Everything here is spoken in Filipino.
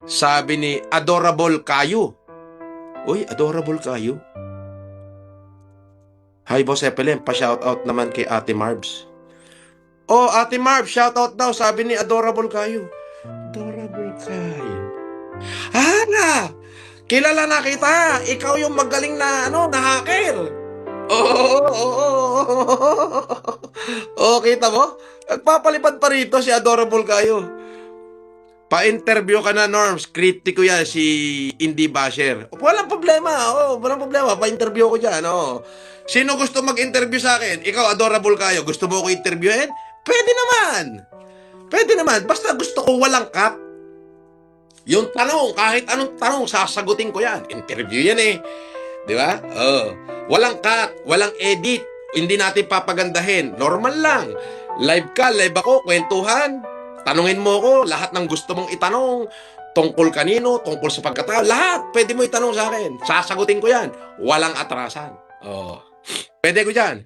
Sabi ni Adorable Kayo. Uy, Adorable Kayo. Hi, Boss Epelem. Pa-shoutout naman kay Ate Marbs. Oh, Ate Marbs, shoutout daw. Sabi ni Adorable Kayo. Adorable Kayo. Hala! Kilala na kita. Ikaw yung magaling na, na hacker. Oo. Oh, kita mo? Nagpapalipad pa rito si Adorable Kayo. Pa-interview ka na, Norms. Kritiko yan, si Indie Basher. Walang problema. Walang problema. Pa-interview ko dyan. Sino gusto mag-interview sa akin? Ikaw, Adorable Kayo. Gusto mo ko interviewin? Pwede naman. Pwede naman. Basta gusto ko walang cut. Yung tanong, kahit anong tanong, sasagutin ko yan. Interview yan eh. Di ba? Walang cut, walang edit. Hindi natin papagandahin. Normal lang. Live ka, live ako, kwentuhan. Tanungin mo ko, lahat ng gusto mong itanong. Tungkol kanino, tungkol sa pagkatao. Lahat, pwede mo itanong sa akin. Sasagutin ko yan. Walang atrasan. Pwede ko dyan.